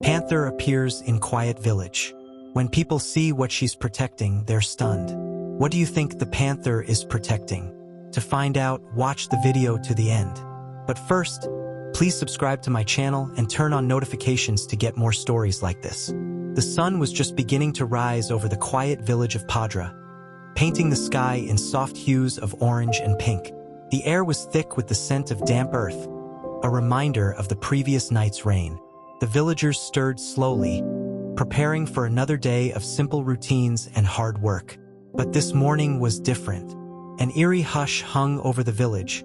Panther appears in quiet village. When people see what she's protecting, they're stunned. What do you think the panther is protecting? To find out, watch the video to the end. But first, please subscribe to my channel and turn on notifications to get more stories like this. The sun was just beginning to rise over the quiet village of Padra, painting the sky in soft hues of orange and pink. The air was thick with the scent of damp earth, a reminder of the previous night's rain. The villagers stirred slowly, preparing for another day of simple routines and hard work. But this morning was different. An eerie hush hung over the village,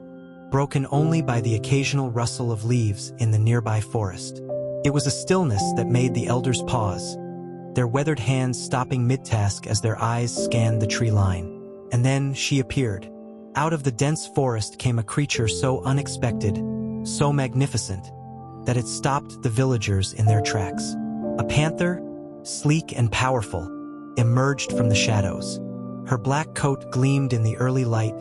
broken only by the occasional rustle of leaves in the nearby forest. It was a stillness that made the elders pause, their weathered hands stopping mid-task as their eyes scanned the tree line. And then she appeared. Out of the dense forest came a creature so unexpected, so magnificent, that it stopped the villagers in their tracks. A panther, sleek and powerful, emerged from the shadows. Her black coat gleamed in the early light,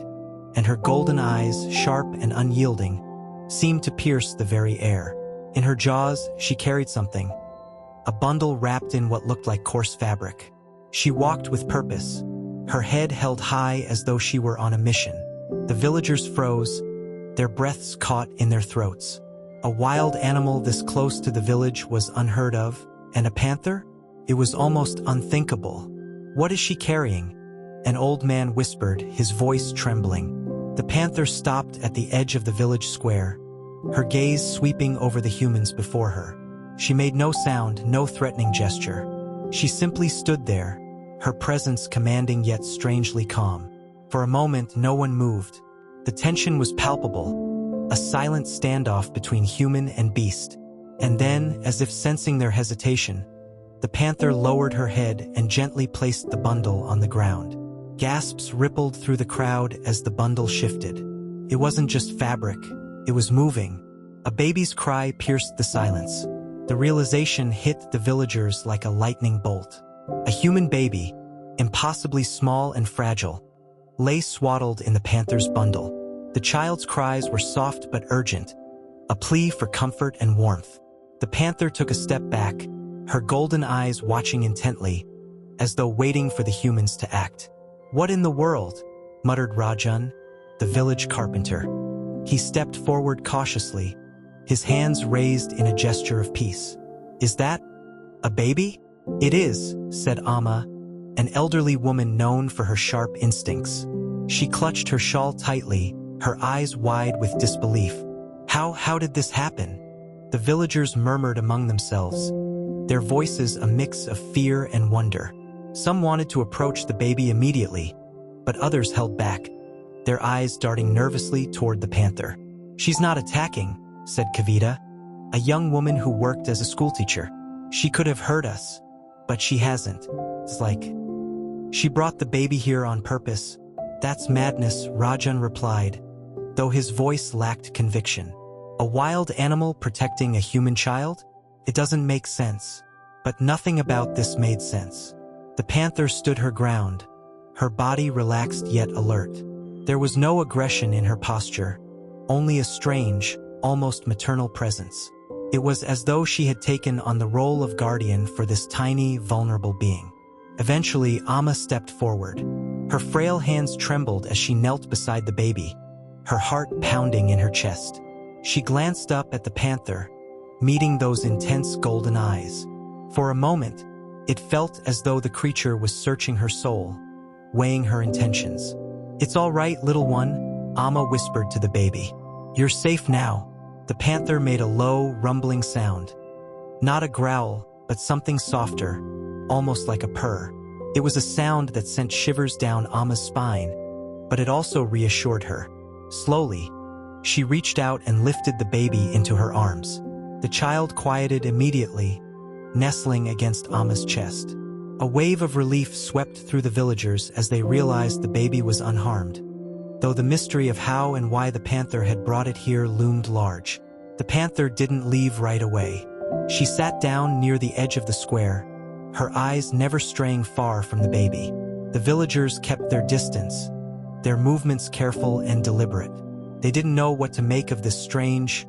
and her golden eyes, sharp and unyielding, seemed to pierce the very air. In her jaws, she carried something, a bundle wrapped in what looked like coarse fabric. She walked with purpose, her head held high as though she were on a mission. The villagers froze, their breaths caught in their throats. A wild animal this close to the village was unheard of, and a panther? It was almost unthinkable. What is she carrying? An old man whispered, his voice trembling. The panther stopped at the edge of the village square, her gaze sweeping over the humans before her. She made no sound, no threatening gesture. She simply stood there, her presence commanding yet strangely calm. For a moment, no one moved. The tension was palpable, a silent standoff between human and beast. And then, as if sensing their hesitation, the panther lowered her head and gently placed the bundle on the ground. Gasps rippled through the crowd as the bundle shifted. It wasn't just fabric, it was moving. A baby's cry pierced the silence. The realization hit the villagers like a lightning bolt. A human baby, impossibly small and fragile, lay swaddled in the panther's bundle. The child's cries were soft but urgent, a plea for comfort and warmth. The panther took a step back, her golden eyes watching intently, as though waiting for the humans to act. "What in the world?" muttered Rajan, the village carpenter. He stepped forward cautiously, his hands raised in a gesture of peace. "Is that a baby?" "It is," said Amma, an elderly woman known for her sharp instincts. She clutched her shawl tightly, her eyes wide with disbelief. How did this happen?" The villagers murmured among themselves, their voices a mix of fear and wonder. Some wanted to approach the baby immediately, but others held back, their eyes darting nervously toward the panther. "She's not attacking," said Kavita, a young woman who worked as a schoolteacher. "She could have hurt us, but she hasn't. It's like she brought the baby here on purpose." "That's madness," Rajan replied, though his voice lacked conviction. "A wild animal protecting a human child? It doesn't make sense." But nothing about this made sense. The panther stood her ground, her body relaxed yet alert. There was no aggression in her posture, only a strange, almost maternal presence. It was as though she had taken on the role of guardian for this tiny, vulnerable being. Eventually, Amma stepped forward. Her frail hands trembled as she knelt beside the baby, her heart pounding in her chest. She glanced up at the panther, meeting those intense golden eyes. For a moment, it felt as though the creature was searching her soul, weighing her intentions. "It's all right, little one," Amma whispered to the baby. "You're safe now." The panther made a low, rumbling sound. Not a growl, but something softer, almost like a purr. It was a sound that sent shivers down Amma's spine, but it also reassured her. Slowly, she reached out and lifted the baby into her arms. The child quieted immediately, nestling against Amma's chest. A wave of relief swept through the villagers as they realized the baby was unharmed, though the mystery of how and why the panther had brought it here loomed large. The panther didn't leave right away. She sat down near the edge of the square, her eyes never straying far from the baby. The villagers kept their distance, their movements careful and deliberate. They didn't know what to make of this strange,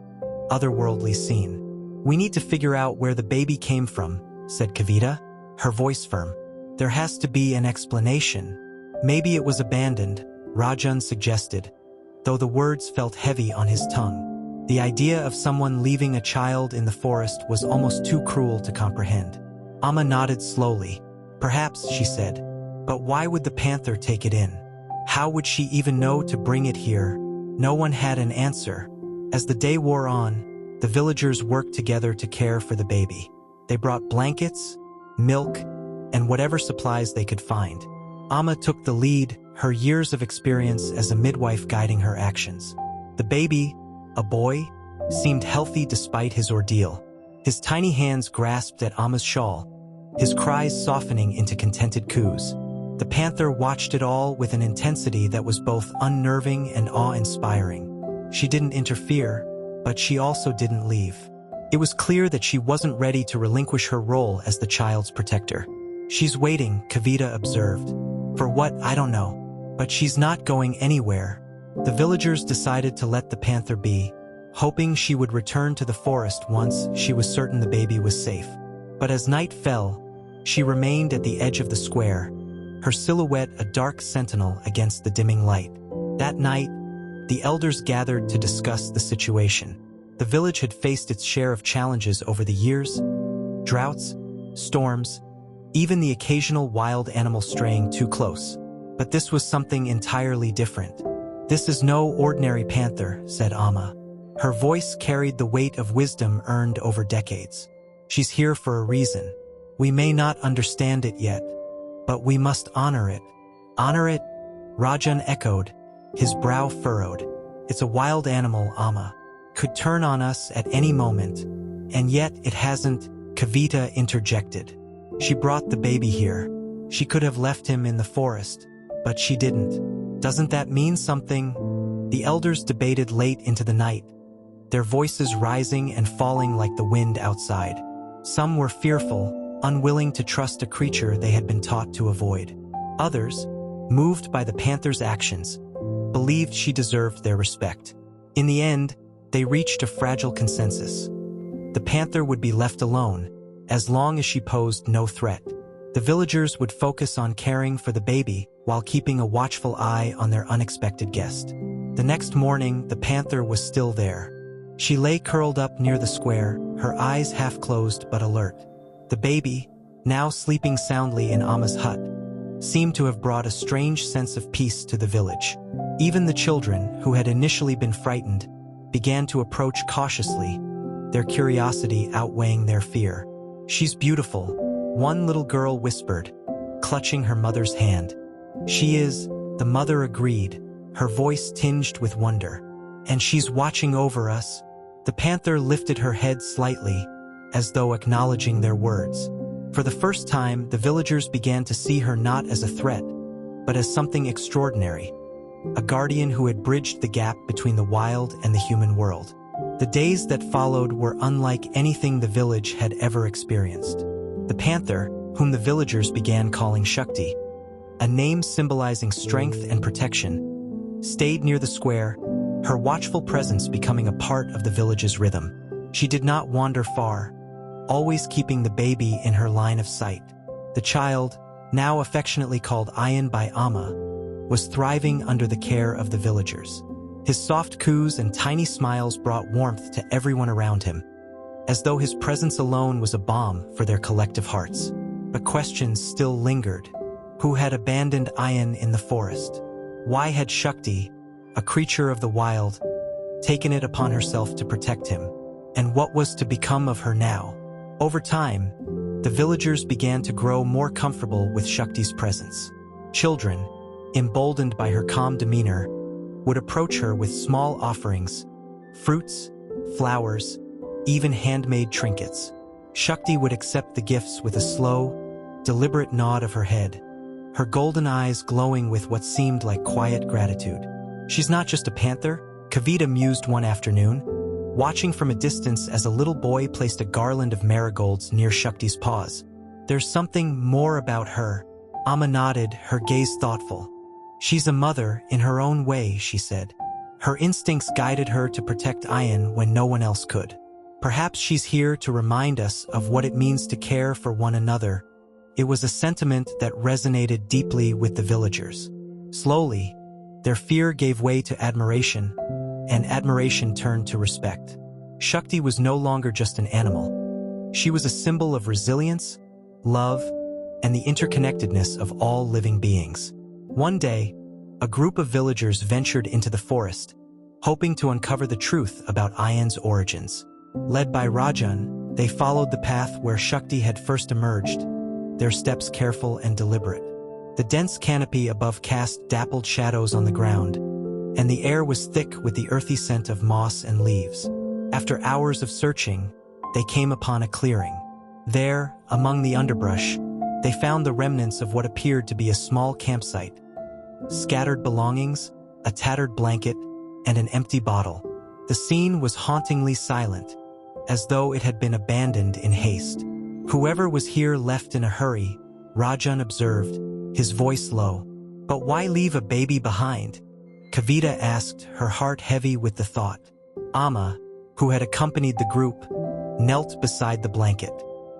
otherworldly scene. "We need to figure out where the baby came from," said Kavita, her voice firm. "There has to be an explanation. Maybe it was abandoned," Rajan suggested, though the words felt heavy on his tongue. The idea of someone leaving a child in the forest was almost too cruel to comprehend. Amma nodded slowly. "Perhaps," she said. "But why would the panther take it in? How would she even know to bring it here?" No one had an answer. As the day wore on, the villagers worked together to care for the baby. They brought blankets, milk, and whatever supplies they could find. Amma took the lead, her years of experience as a midwife guiding her actions. The baby, a boy, seemed healthy despite his ordeal. His tiny hands grasped at Amma's shawl, his cries softening into contented coos. The panther watched it all with an intensity that was both unnerving and awe-inspiring. She didn't interfere, but she also didn't leave. It was clear that she wasn't ready to relinquish her role as the child's protector. "She's waiting," Kavita observed. "For what, I don't know. But she's not going anywhere." The villagers decided to let the panther be, hoping she would return to the forest once she was certain the baby was safe. But as night fell, she remained at the edge of the square, her silhouette a dark sentinel against the dimming light. That night, the elders gathered to discuss the situation. The village had faced its share of challenges over the years: droughts, storms, even the occasional wild animal straying too close. But this was something entirely different. "This is no ordinary panther," said Amma. Her voice carried the weight of wisdom earned over decades. "She's here for a reason. We may not understand it yet, but we must honor it." "Honor it?" Rajan echoed, his brow furrowed. "It's a wild animal, Amma. Could turn on us at any moment. And yet it hasn't," Kavita interjected. "She brought the baby here. She could have left him in the forest, but she didn't. Doesn't that mean something?" The elders debated late into the night, their voices rising and falling like the wind outside. Some were fearful, unwilling to trust a creature they had been taught to avoid. Others, moved by the panther's actions, believed she deserved their respect. In the end, they reached a fragile consensus. The panther would be left alone, as long as she posed no threat. The villagers would focus on caring for the baby while keeping a watchful eye on their unexpected guest. The next morning, the panther was still there. She lay curled up near the square, her eyes half closed but alert. The baby, now sleeping soundly in Amma's hut, seemed to have brought a strange sense of peace to the village. Even the children, who had initially been frightened, began to approach cautiously, their curiosity outweighing their fear. "She's beautiful," one little girl whispered, clutching her mother's hand. "She is," the mother agreed, her voice tinged with wonder. "And she's watching over us." The panther lifted her head slightly, as though acknowledging their words. For the first time, the villagers began to see her not as a threat, but as something extraordinary, a guardian who had bridged the gap between the wild and the human world. The days that followed were unlike anything the village had ever experienced. The panther, whom the villagers began calling Shakti, a name symbolizing strength and protection, stayed near the square, her watchful presence becoming a part of the village's rhythm. She did not wander far, always keeping the baby in her line of sight. The child, now affectionately called Ayan by Amma, was thriving under the care of the villagers. His soft coos and tiny smiles brought warmth to everyone around him, as though his presence alone was a balm for their collective hearts. But questions still lingered. Who had abandoned Ayan in the forest? Why had Shakti, a creature of the wild, taken it upon herself to protect him? And what was to become of her now? Over time, the villagers began to grow more comfortable with Shakti's presence. Children, emboldened by her calm demeanor, would approach her with small offerings, fruits, flowers, even handmade trinkets. Shakti would accept the gifts with a slow, deliberate nod of her head, her golden eyes glowing with what seemed like quiet gratitude. "She's not just a panther," Kavita mused one afternoon, watching from a distance as a little boy placed a garland of marigolds near Shakti's paws. "There's something more about her." Amma nodded, her gaze thoughtful. "She's a mother in her own way," she said. Her instincts guided her to protect Ayan when no one else could. Perhaps she's here to remind us of what it means to care for one another. It was a sentiment that resonated deeply with the villagers. Slowly, their fear gave way to admiration, and admiration turned to respect. Shakti was no longer just an animal. She was a symbol of resilience, love, and the interconnectedness of all living beings. One day, a group of villagers ventured into the forest, hoping to uncover the truth about Ayan's origins. Led by Rajan, they followed the path where Shakti had first emerged, their steps careful and deliberate. The dense canopy above cast dappled shadows on the ground, and the air was thick with the earthy scent of moss and leaves. After hours of searching, they came upon a clearing. There, among the underbrush, they found the remnants of what appeared to be a small campsite. Scattered belongings, a tattered blanket, and an empty bottle. The scene was hauntingly silent, as though it had been abandoned in haste. Whoever was here left in a hurry, Rajan observed, his voice low. But why leave a baby behind? Kavita asked, her heart heavy with the thought. Amma, who had accompanied the group, knelt beside the blanket.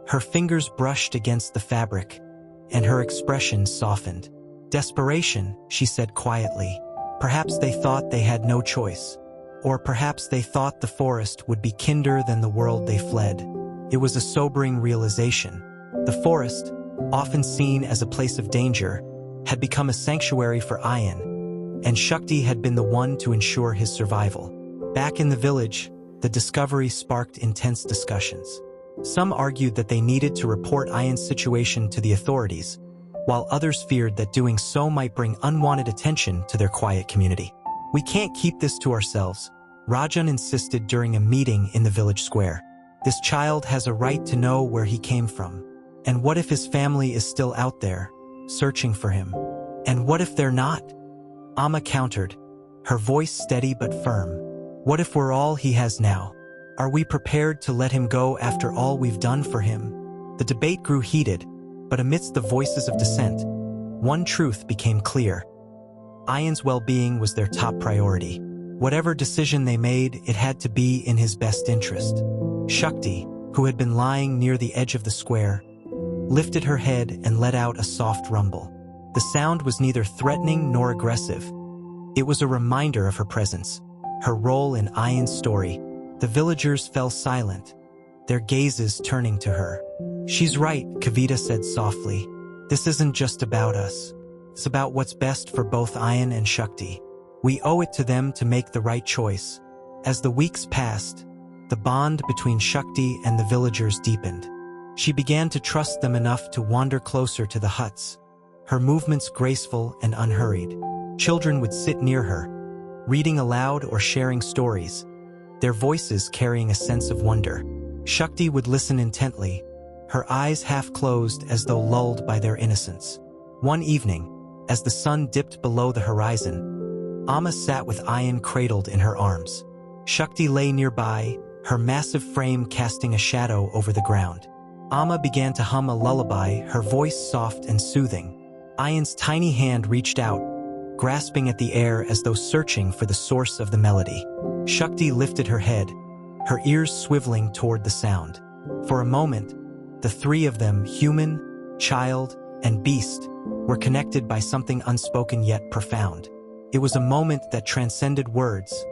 Her fingers brushed against the fabric, and her expression softened. Desperation, she said quietly. Perhaps they thought they had no choice. Or perhaps they thought the forest would be kinder than the world they fled. It was a sobering realization. The forest, often seen as a place of danger, had become a sanctuary for Ayan, and Shakti had been the one to ensure his survival. Back in the village, the discovery sparked intense discussions. Some argued that they needed to report Ayan's situation to the authorities, while others feared that doing so might bring unwanted attention to their quiet community. We can't keep this to ourselves, Rajan insisted during a meeting in the village square. This child has a right to know where he came from. And what if his family is still out there, searching for him? And what if they're not? Amma countered, her voice steady but firm. What if we're all he has now? Are we prepared to let him go after all we've done for him? The debate grew heated, but amidst the voices of dissent, one truth became clear. Ayan's well-being was their top priority. Whatever decision they made, it had to be in his best interest. Shakti, who had been lying near the edge of the square, lifted her head and let out a soft rumble. The sound was neither threatening nor aggressive. It was a reminder of her presence, her role in Ayan's story. The villagers fell silent, their gazes turning to her. She's right, Kavita said softly. This isn't just about us. It's about what's best for both Ayan and Shakti. We owe it to them to make the right choice. As the weeks passed, the bond between Shakti and the villagers deepened. She began to trust them enough to wander closer to the huts, her movements graceful and unhurried. Children would sit near her, reading aloud or sharing stories, their voices carrying a sense of wonder. Shakti would listen intently, her eyes half closed as though lulled by their innocence. One evening, as the sun dipped below the horizon, Amma sat with Ayan cradled in her arms. Shakti lay nearby, her massive frame casting a shadow over the ground. Amma began to hum a lullaby, her voice soft and soothing. Ayan's tiny hand reached out, grasping at the air as though searching for the source of the melody. Shakti lifted her head, her ears swiveling toward the sound. For a moment, the three of them, human, child, and beast, were connected by something unspoken yet profound. It was a moment that transcended words,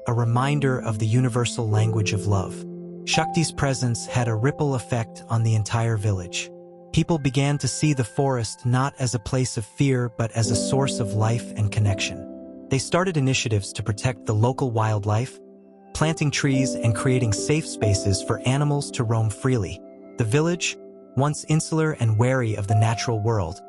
a reminder of the universal language of love. Shakti's presence had a ripple effect on the entire village. People began to see the forest not as a place of fear but as a source of life and connection. They started initiatives to protect the local wildlife, planting trees and creating safe spaces for animals to roam freely. The village, once insular and wary of the natural world,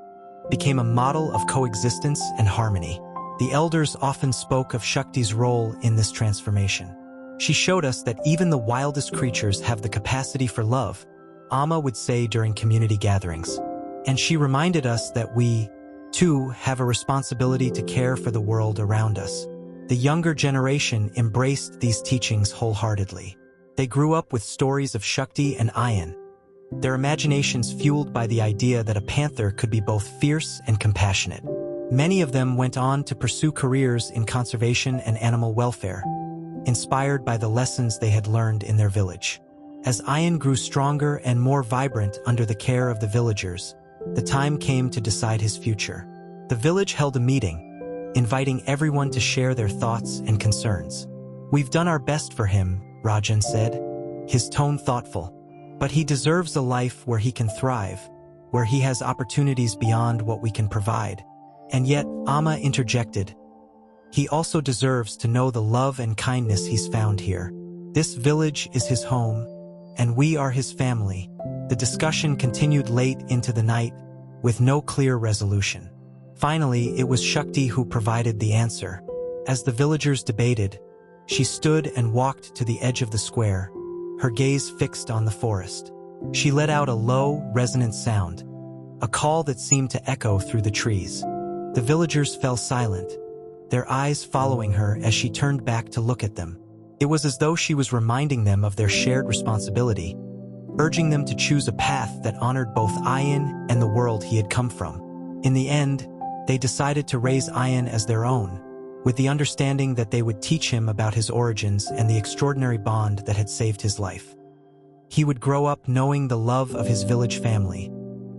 became a model of coexistence and harmony. The elders often spoke of Shakti's role in this transformation. She showed us that even the wildest creatures have the capacity for love, Amma would say during community gatherings. And she reminded us that we, too, have a responsibility to care for the world around us. The younger generation embraced these teachings wholeheartedly. They grew up with stories of Shakti and Ayan, their imaginations fueled by the idea that a panther could be both fierce and compassionate. Many of them went on to pursue careers in conservation and animal welfare, inspired by the lessons they had learned in their village. As Ayan grew stronger and more vibrant under the care of the villagers, the time came to decide his future. The village held a meeting, inviting everyone to share their thoughts and concerns. "We've done our best for him," Rajan said, his tone thoughtful. "But he deserves a life where he can thrive, where he has opportunities beyond what we can provide." And yet, Amma interjected, "He also deserves to know the love and kindness he's found here. This village is his home, and we are his family." The discussion continued late into the night, with no clear resolution. Finally, it was Shakti who provided the answer. As the villagers debated, she stood and walked to the edge of the square, her gaze fixed on the forest. She let out a low, resonant sound, a call that seemed to echo through the trees. The villagers fell silent, their eyes following her as she turned back to look at them. It was as though she was reminding them of their shared responsibility, urging them to choose a path that honored both Ayan and the world he had come from. In the end, they decided to raise Ayan as their own, with the understanding that they would teach him about his origins and the extraordinary bond that had saved his life. He would grow up knowing the love of his village family,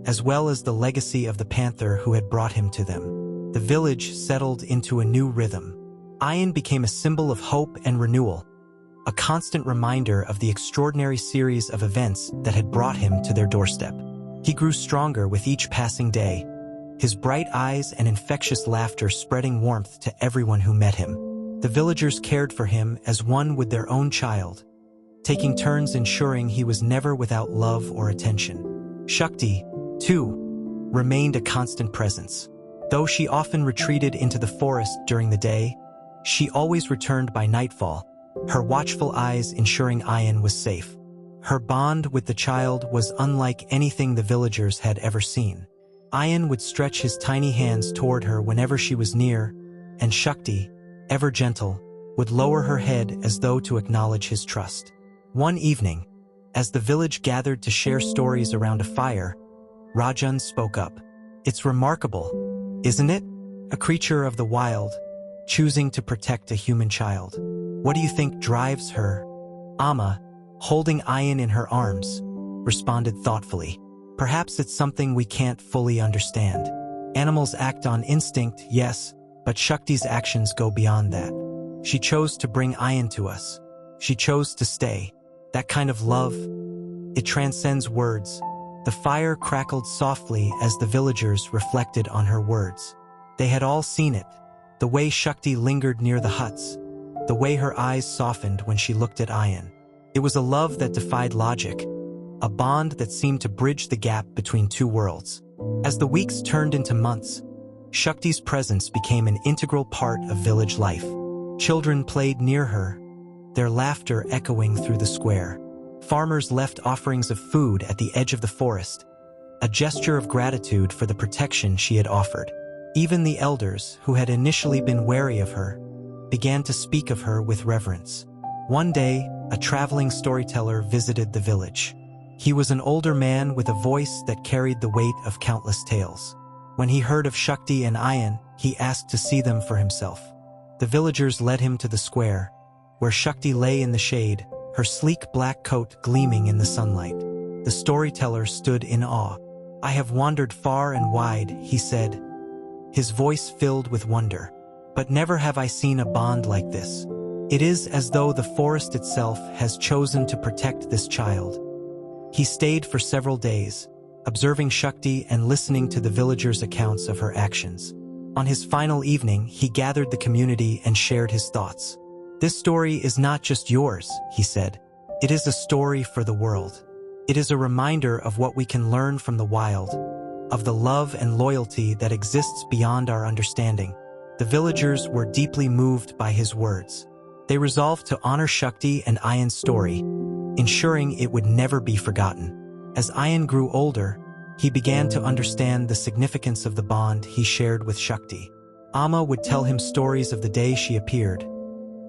as well as the legacy of the Panther who had brought him to them. The village settled into a new rhythm. Ayan became a symbol of hope and renewal, a constant reminder of the extraordinary series of events that had brought him to their doorstep. He grew stronger with each passing day, his bright eyes and infectious laughter spreading warmth to everyone who met him. The villagers cared for him as one would their own child, taking turns ensuring he was never without love or attention. Shakti, too, remained a constant presence. Though she often retreated into the forest during the day, she always returned by nightfall, her watchful eyes ensuring Ayan was safe. Her bond with the child was unlike anything the villagers had ever seen. Ayan would stretch his tiny hands toward her whenever she was near, and Shakti, ever gentle, would lower her head as though to acknowledge his trust. One evening, as the village gathered to share stories around a fire, Rajan spoke up. "It's remarkable, isn't it? A creature of the wild, choosing to protect a human child. What do you think drives her?" Amma, holding Ayan in her arms, responded thoughtfully. "Perhaps it's something we can't fully understand. Animals act on instinct, yes, but Shakti's actions go beyond that. She chose to bring Ayan to us. She chose to stay. That kind of love, it transcends words." The fire crackled softly as the villagers reflected on her words. They had all seen it, the way Shakti lingered near the huts, the way her eyes softened when she looked at Ayan. It was a love that defied logic, a bond that seemed to bridge the gap between two worlds. As the weeks turned into months, Shakti's presence became an integral part of village life. Children played near her, their laughter echoing through the square. Farmers left offerings of food at the edge of the forest, a gesture of gratitude for the protection she had offered. Even the elders, who had initially been wary of her, began to speak of her with reverence. One day, a traveling storyteller visited the village. He was an older man with a voice that carried the weight of countless tales. When he heard of Shakti and Ayan, he asked to see them for himself. The villagers led him to the square, where Shakti lay in the shade, her sleek black coat gleaming in the sunlight. The storyteller stood in awe. "I have wandered far and wide," he said, his voice filled with wonder. "But never have I seen a bond like this. It is as though the forest itself has chosen to protect this child." He stayed for several days, observing Shakti and listening to the villagers' accounts of her actions. On his final evening, he gathered the community and shared his thoughts. "This story is not just yours," he said. "It is a story for the world. It is a reminder of what we can learn from the wild, of the love and loyalty that exists beyond our understanding." The villagers were deeply moved by his words. They resolved to honor Shakti and Ayan's story, ensuring it would never be forgotten. As Ayan grew older, he began to understand the significance of the bond he shared with Shakti. Amma would tell him stories of the day she appeared,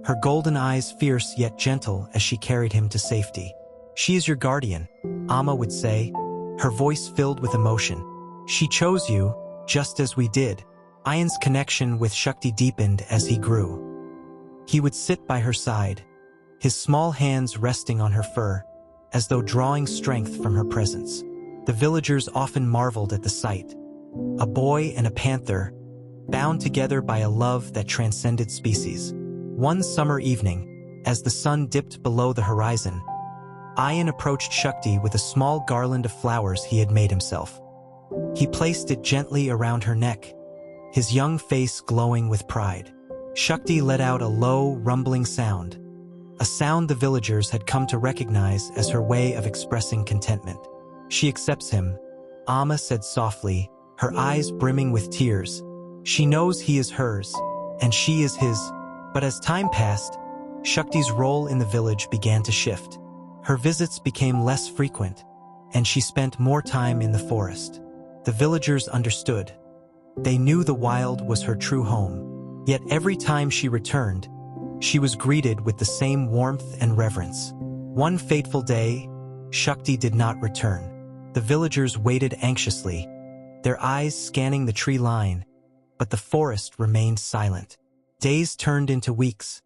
her golden eyes fierce yet gentle as she carried him to safety. "She is your guardian," Amma would say, her voice filled with emotion. "She chose you, just as we did." Ayan's connection with Shakti deepened as he grew. He would sit by her side, his small hands resting on her fur, as though drawing strength from her presence. The villagers often marveled at the sight. A boy and a panther, bound together by a love that transcended species. One summer evening, as the sun dipped below the horizon, Ayan approached Shakti with a small garland of flowers he had made himself. He placed it gently around her neck, his young face glowing with pride. Shakti let out a low, rumbling sound, a sound the villagers had come to recognize as her way of expressing contentment. She accepts him, Amma said softly, her eyes brimming with tears. She knows he is hers, and she is his. But as time passed, Shakti's role in the village began to shift. Her visits became less frequent, and she spent more time in the forest. The villagers understood. They knew the wild was her true home. Yet every time she returned, she was greeted with the same warmth and reverence. One fateful day, Shakti did not return. The villagers waited anxiously, their eyes scanning the tree line, but the forest remained silent. Days turned into weeks,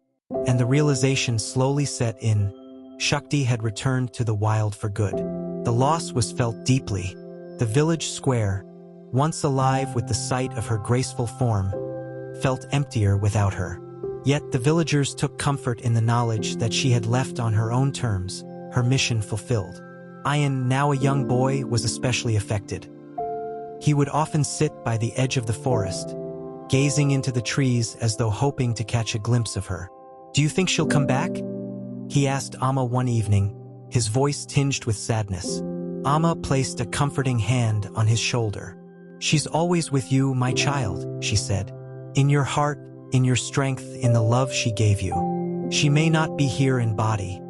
and the realization slowly set in. Shakti had returned to the wild for good. The loss was felt deeply. The village square, once alive with the sight of her graceful form, felt emptier without her. Yet the villagers took comfort in the knowledge that she had left on her own terms, her mission fulfilled. Ayan, now a young boy, was especially affected. He would often sit by the edge of the forest, gazing into the trees as though hoping to catch a glimpse of her. "Do you think she'll come back?" he asked Amma one evening, his voice tinged with sadness. Amma placed a comforting hand on his shoulder. "She's always with you, my child," she said. "In your heart, in your strength, in the love she gave you. She may not be here in body,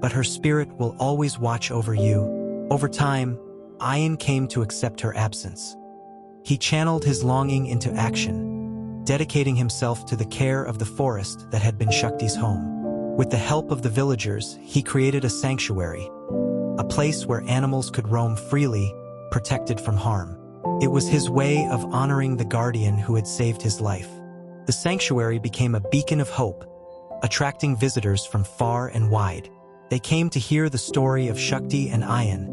but her spirit will always watch over you." Over time, Ayan came to accept her absence. He channeled his longing into action, dedicating himself to the care of the forest that had been Shakti's home. With the help of the villagers, he created a sanctuary, a place where animals could roam freely, protected from harm. It was his way of honoring the guardian who had saved his life. The sanctuary became a beacon of hope, attracting visitors from far and wide. They came to hear the story of Shakti and Ayan,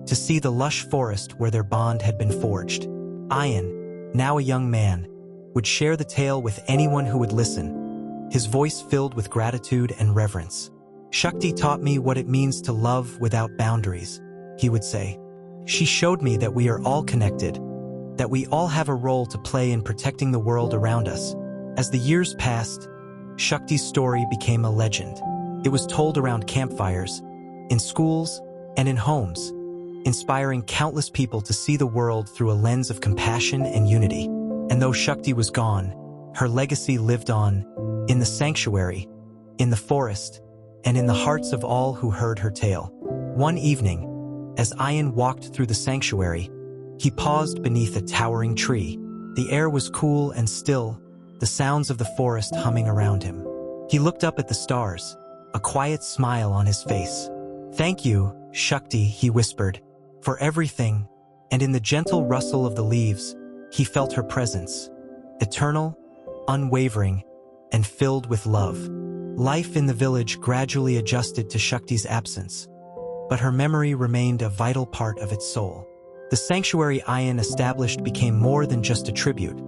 to see the lush forest where their bond had been forged. Ayan, now a young man, would share the tale with anyone who would listen, his voice filled with gratitude and reverence. "Shakti taught me what it means to love without boundaries," he would say. "She showed me that we are all connected, that we all have a role to play in protecting the world around us." As the years passed, Shakti's story became a legend. It was told around campfires, in schools, and in homes, inspiring countless people to see the world through a lens of compassion and unity. And though Shakti was gone, her legacy lived on, in the sanctuary, in the forest, and in the hearts of all who heard her tale. One evening, as Ayan walked through the sanctuary, he paused beneath a towering tree. The air was cool and still, the sounds of the forest humming around him. He looked up at the stars, a quiet smile on his face. "Thank you, Shakti," he whispered, "for everything," and in the gentle rustle of the leaves, he felt her presence, eternal, unwavering, and filled with love. Life in the village gradually adjusted to Shakti's absence, but her memory remained a vital part of its soul. The sanctuary Ayan established became more than just a tribute.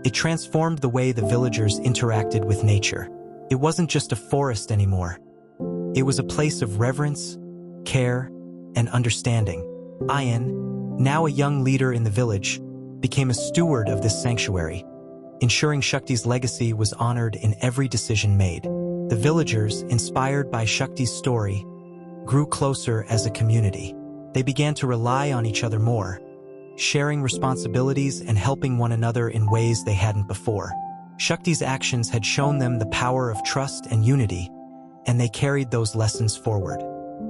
It transformed the way the villagers interacted with nature. It wasn't just a forest anymore. It was a place of reverence, care, and understanding. Ayan, now a young leader in the village, became a steward of this sanctuary, ensuring Shakti's legacy was honored in every decision made. The villagers, inspired by Shakti's story, grew closer as a community. They began to rely on each other more, sharing responsibilities and helping one another in ways they hadn't before. Shakti's actions had shown them the power of trust and unity, and they carried those lessons forward.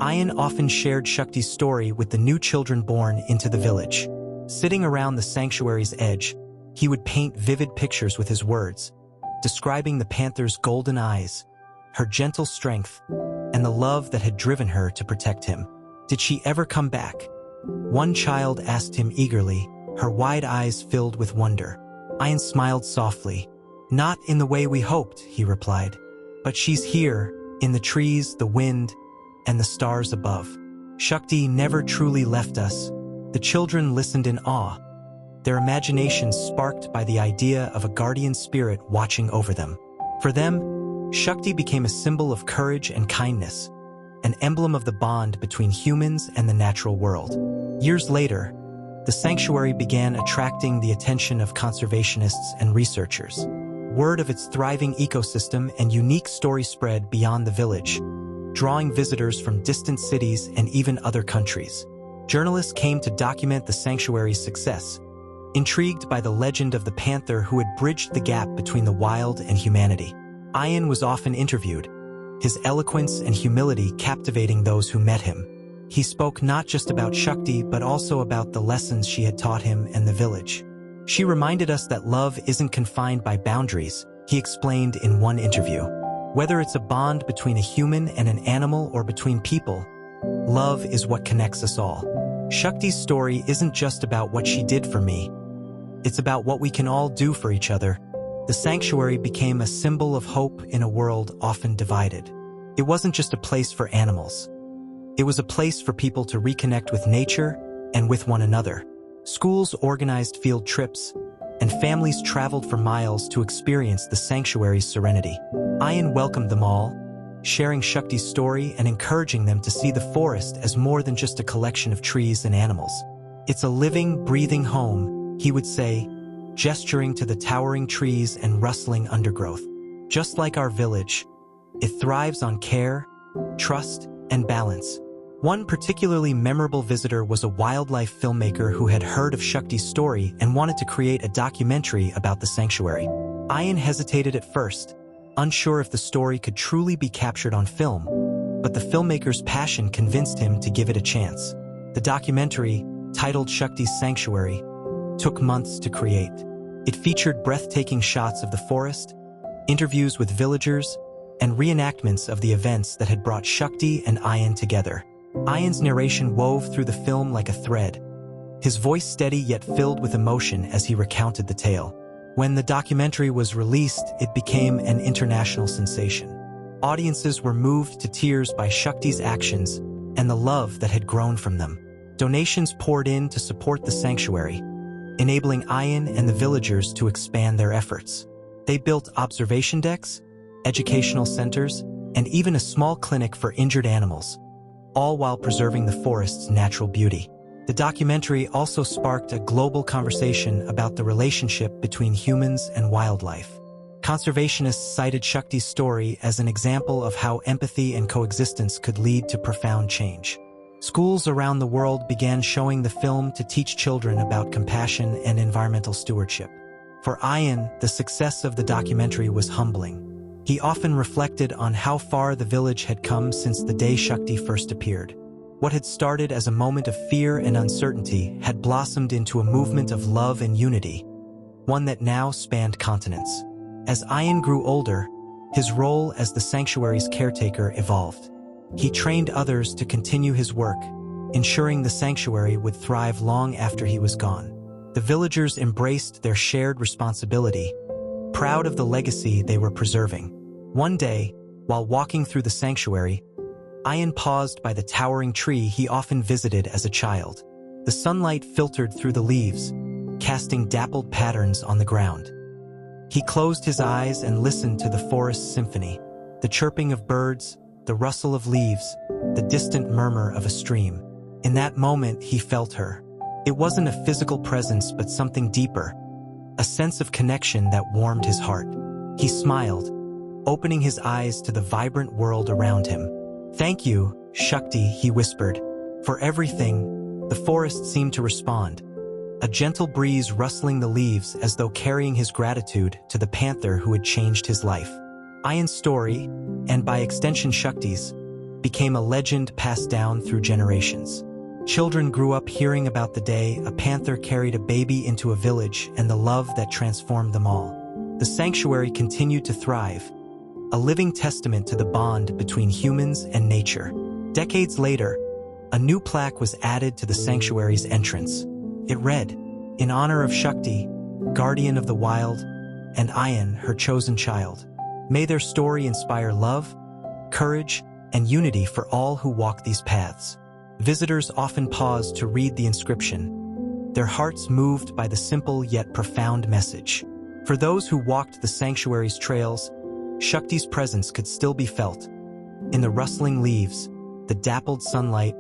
Ayan often shared Shakti's story with the new children born into the village. Sitting around the sanctuary's edge, he would paint vivid pictures with his words, describing the panther's golden eyes, her gentle strength, and the love that had driven her to protect him. Did she ever come back? One child asked him eagerly, her wide eyes filled with wonder. Ayan smiled softly. "Not in the way we hoped," he replied. "But she's here, in the trees, the wind, and the stars above." Shakti never truly left us. The children listened in awe, their imaginations sparked by the idea of a guardian spirit watching over them. For them, Shakti became a symbol of courage and kindness, an emblem of the bond between humans and the natural world. Years later, the sanctuary began attracting the attention of conservationists and researchers. Word of its thriving ecosystem and unique story spread beyond the village, drawing visitors from distant cities and even other countries. Journalists came to document the sanctuary's success, intrigued by the legend of the panther who had bridged the gap between the wild and humanity. Ayan was often interviewed, his eloquence and humility captivating those who met him. He spoke not just about Shakti but also about the lessons she had taught him and the village. She reminded us that love isn't confined by boundaries, he explained in one interview. Whether it's a bond between a human and an animal or between people, love is what connects us all. Shakti's story isn't just about what she did for me. It's about what we can all do for each other. The sanctuary became a symbol of hope in a world often divided. It wasn't just a place for animals. It was a place for people to reconnect with nature and with one another. Schools organized field trips, and families traveled for miles to experience the sanctuary's serenity. Ayan welcomed them all, sharing Shakti's story and encouraging them to see the forest as more than just a collection of trees and animals. It's a living, breathing home, he would say, gesturing to the towering trees and rustling undergrowth. Just like our village, it thrives on care, trust, and balance. One particularly memorable visitor was a wildlife filmmaker who had heard of Shakti's story and wanted to create a documentary about the sanctuary. Ayan hesitated at first, unsure if the story could truly be captured on film, but the filmmaker's passion convinced him to give it a chance. The documentary, titled Shakti's Sanctuary, took months to create. It featured breathtaking shots of the forest, interviews with villagers, and reenactments of the events that had brought Shakti and Ayan together. Ayan's narration wove through the film like a thread, his voice steady yet filled with emotion as he recounted the tale. When the documentary was released, it became an international sensation. Audiences were moved to tears by Shakti's actions and the love that had grown from them. Donations poured in to support the sanctuary, enabling Ayan and the villagers to expand their efforts. They built observation decks, educational centers, and even a small clinic for injured animals, all while preserving the forest's natural beauty. The documentary also sparked a global conversation about the relationship between humans and wildlife. Conservationists cited Shakti's story as an example of how empathy and coexistence could lead to profound change. Schools around the world began showing the film to teach children about compassion and environmental stewardship. For Ayan, the success of the documentary was humbling. He often reflected on how far the village had come since the day Shakti first appeared. What had started as a moment of fear and uncertainty had blossomed into a movement of love and unity, one that now spanned continents. As Ayan grew older, his role as the sanctuary's caretaker evolved. He trained others to continue his work, ensuring the sanctuary would thrive long after he was gone. The villagers embraced their shared responsibility, proud of the legacy they were preserving. One day, while walking through the sanctuary, Ayan paused by the towering tree he often visited as a child. The sunlight filtered through the leaves, casting dappled patterns on the ground. He closed his eyes and listened to the forest's symphony, the chirping of birds, the rustle of leaves, the distant murmur of a stream. In that moment, he felt her. It wasn't a physical presence, but something deeper, a sense of connection that warmed his heart. He smiled, opening his eyes to the vibrant world around him. "Thank you, Shakti," he whispered. "For everything." The forest seemed to respond, a gentle breeze rustling the leaves as though carrying his gratitude to the panther who had changed his life. Ayan's story, and by extension Shakti's, became a legend passed down through generations. Children grew up hearing about the day a panther carried a baby into a village and the love that transformed them all. The sanctuary continued to thrive, a living testament to the bond between humans and nature. Decades later, a new plaque was added to the sanctuary's entrance. It read, "In honor of Shakti, guardian of the wild, and Ayan, her chosen child. May their story inspire love, courage, and unity for all who walk these paths." Visitors often paused to read the inscription, their hearts moved by the simple yet profound message. For those who walked the sanctuary's trails, Shakti's presence could still be felt. In the rustling leaves, the dappled sunlight,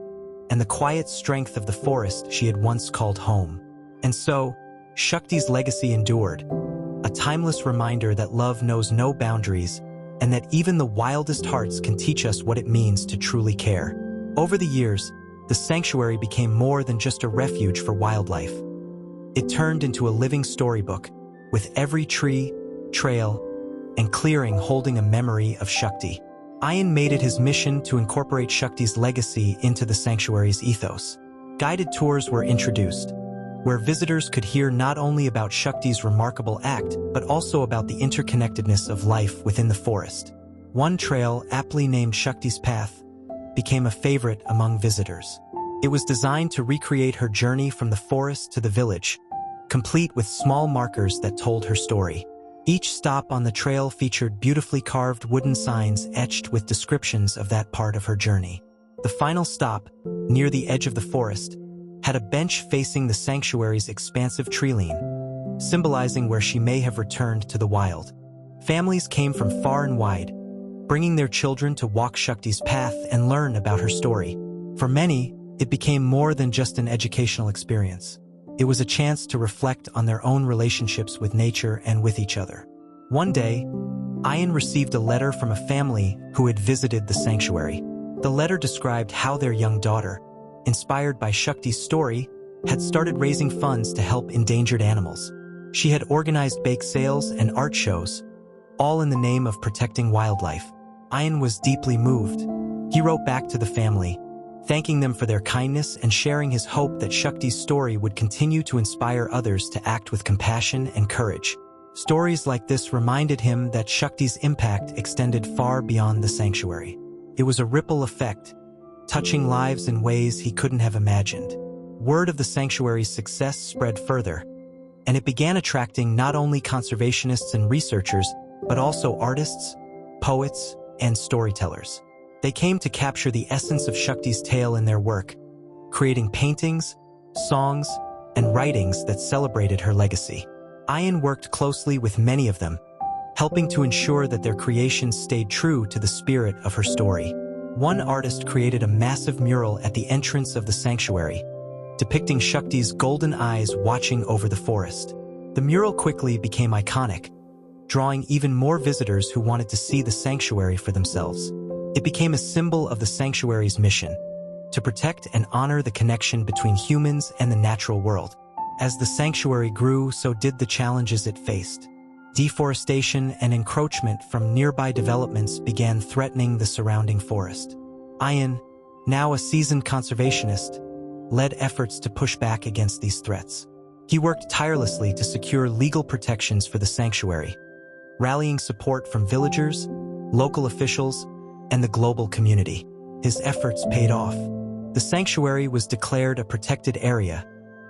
and the quiet strength of the forest she had once called home. And so, Shakti's legacy endured, a timeless reminder that love knows no boundaries and that even the wildest hearts can teach us what it means to truly care. Over the years, the sanctuary became more than just a refuge for wildlife. It turned into a living storybook, with every tree, trail, and clearing holding a memory of Shakti. Ayan made it his mission to incorporate Shakti's legacy into the sanctuary's ethos. Guided tours were introduced, where visitors could hear not only about Shakti's remarkable act, but also about the interconnectedness of life within the forest. One trail, aptly named Shakti's Path, became a favorite among visitors. It was designed to recreate her journey from the forest to the village, complete with small markers that told her story. Each stop on the trail featured beautifully carved wooden signs etched with descriptions of that part of her journey. The final stop, near the edge of the forest, had a bench facing the sanctuary's expansive treeline, symbolizing where she may have returned to the wild. Families came from far and wide, bringing their children to walk Shakti's path and learn about her story. For many, it became more than just an educational experience. It was a chance to reflect on their own relationships with nature and with each other. One day, Ayan received a letter from a family who had visited the sanctuary. The letter described how their young daughter, inspired by Shakti's story, had started raising funds to help endangered animals. She had organized bake sales and art shows, all in the name of protecting wildlife. Ayan was deeply moved. He wrote back to the family, thanking them for their kindness and sharing his hope that Shakti's story would continue to inspire others to act with compassion and courage. Stories like this reminded him that Shakti's impact extended far beyond the sanctuary. It was a ripple effect, touching lives in ways he couldn't have imagined. Word of the sanctuary's success spread further, and it began attracting not only conservationists and researchers, but also artists, poets, and storytellers. They came to capture the essence of Shakti's tale in their work, creating paintings, songs, and writings that celebrated her legacy. Ayan worked closely with many of them, helping to ensure that their creations stayed true to the spirit of her story. One artist created a massive mural at the entrance of the sanctuary, depicting Shakti's golden eyes watching over the forest. The mural quickly became iconic, drawing even more visitors who wanted to see the sanctuary for themselves. It became a symbol of the sanctuary's mission, to protect and honor the connection between humans and the natural world. As the sanctuary grew, so did the challenges it faced. Deforestation and encroachment from nearby developments began threatening the surrounding forest. Ayan, now a seasoned conservationist, led efforts to push back against these threats. He worked tirelessly to secure legal protections for the sanctuary, rallying support from villagers, local officials, and the global community. His efforts paid off. The sanctuary was declared a protected area,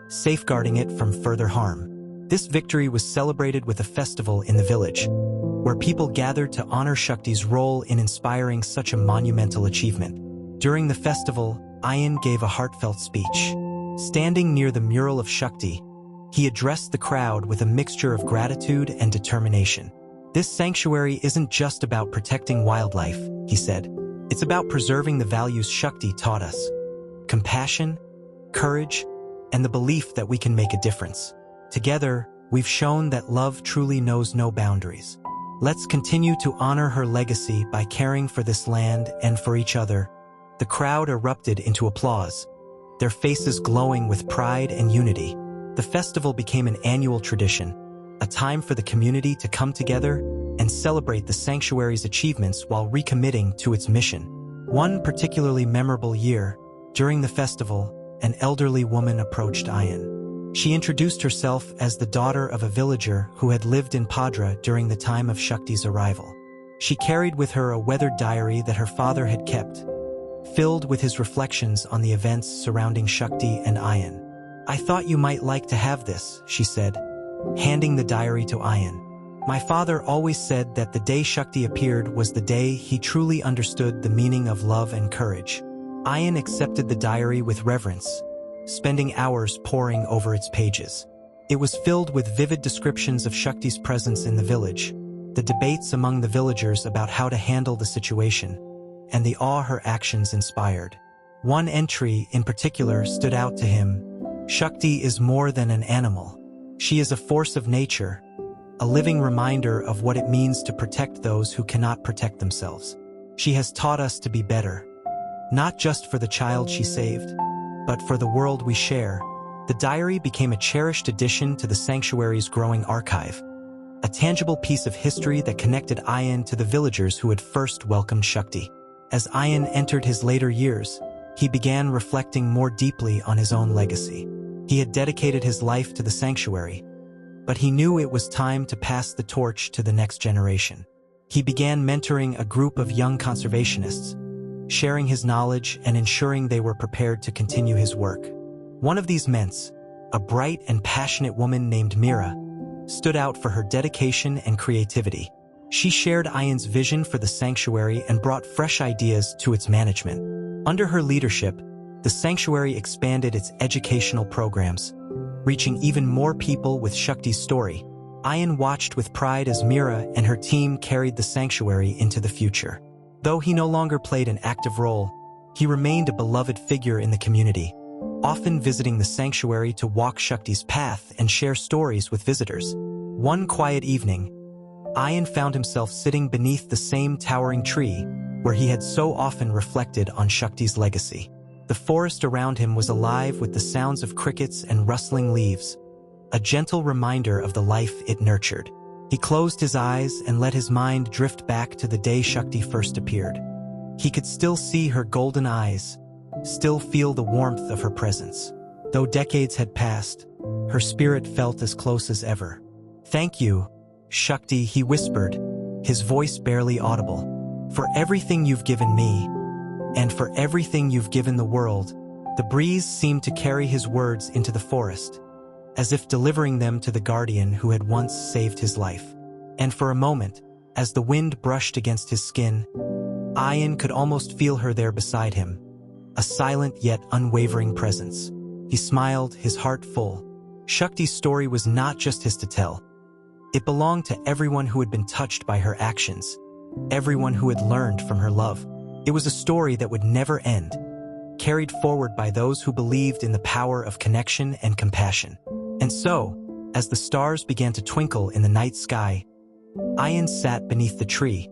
safeguarding it from further harm. This victory was celebrated with a festival in the village, where people gathered to honor Shakti's role in inspiring such a monumental achievement. During the festival, Ayan gave a heartfelt speech. Standing near the mural of Shakti, he addressed the crowd with a mixture of gratitude and determination. "This sanctuary isn't just about protecting wildlife," he said. "It's about preserving the values Shakti taught us: compassion, courage, and the belief that we can make a difference. Together, we've shown that love truly knows no boundaries. Let's continue to honor her legacy by caring for this land and for each other." The crowd erupted into applause, their faces glowing with pride and unity. The festival became an annual tradition, a time for the community to come together and celebrate the sanctuary's achievements while recommitting to its mission. One particularly memorable year, during the festival, an elderly woman approached Ayan. She introduced herself as the daughter of a villager who had lived in Padra during the time of Shakti's arrival. She carried with her a weathered diary that her father had kept, filled with his reflections on the events surrounding Shakti and Ayan. "I thought you might like to have this," she said, handing the diary to Ayan. "My father always said that the day Shakti appeared was the day he truly understood the meaning of love and courage." Ayan accepted the diary with reverence, spending hours poring over its pages. It was filled with vivid descriptions of Shakti's presence in the village, the debates among the villagers about how to handle the situation, and the awe her actions inspired. One entry in particular stood out to him. Shakti is more than an animal. She is a force of nature, a living reminder of what it means to protect those who cannot protect themselves. She has taught us to be better, not just for the child she saved, but for the world we share. The diary became a cherished addition to the sanctuary's growing archive, a tangible piece of history that connected Ayan to the villagers who had first welcomed Shakti. As Ayan entered his later years, he began reflecting more deeply on his own legacy. He had dedicated his life to the sanctuary, but he knew it was time to pass the torch to the next generation. He began mentoring a group of young conservationists, sharing his knowledge and ensuring they were prepared to continue his work. One of these men's, a bright and passionate woman named Mira, stood out for her dedication and creativity. She shared Ayan's vision for the sanctuary and brought fresh ideas to its management. Under her leadership, the sanctuary expanded its educational programs, reaching even more people with Shakti's story. Ayan watched with pride as Mira and her team carried the sanctuary into the future. Though he no longer played an active role, he remained a beloved figure in the community, often visiting the sanctuary to walk Shakti's path and share stories with visitors. One quiet evening, Ayan found himself sitting beneath the same towering tree where he had so often reflected on Shakti's legacy. The forest around him was alive with the sounds of crickets and rustling leaves, a gentle reminder of the life it nurtured. He closed his eyes and let his mind drift back to the day Shakti first appeared. He could still see her golden eyes, still feel the warmth of her presence. Though decades had passed, her spirit felt as close as ever. "Thank you, Shakti," he whispered, his voice barely audible, "for everything you've given me, and for everything you've given the world." The breeze seemed to carry his words into the forest, as if delivering them to the guardian who had once saved his life. And for a moment, as the wind brushed against his skin, Ayan could almost feel her there beside him, a silent yet unwavering presence. He smiled, his heart full. Shakti's story was not just his to tell. It belonged to everyone who had been touched by her actions, everyone who had learned from her love. It was a story that would never end, carried forward by those who believed in the power of connection and compassion. And so, as the stars began to twinkle in the night sky, Ayan sat beneath the tree,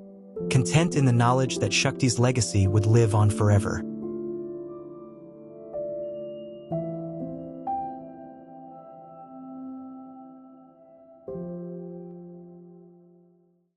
content in the knowledge that Shakti's legacy would live on forever.